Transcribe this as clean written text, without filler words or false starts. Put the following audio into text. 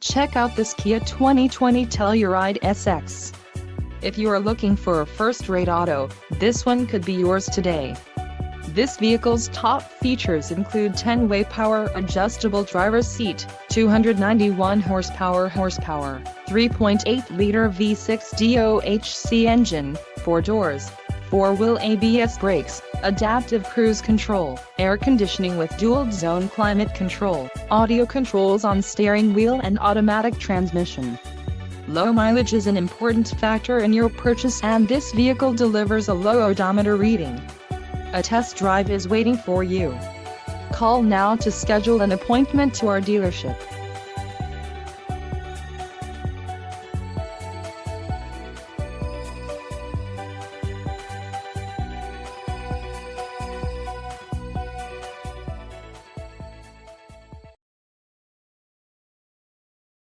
Check out this Kia 2020 Telluride SX. If you are looking for a first-rate auto, this one could be yours today. This vehicle's top features include 10-way power adjustable driver's seat, 291 horsepower, 3.8-liter V6 DOHC engine, 4 doors, 4-wheel ABS brakes, adaptive cruise control, air conditioning with dual-zone climate control, audio controls on steering wheel and automatic transmission. Low mileage is an important factor in your purchase, and this vehicle delivers a low odometer reading. A test drive is waiting for you. Call now to schedule an appointment to our dealership.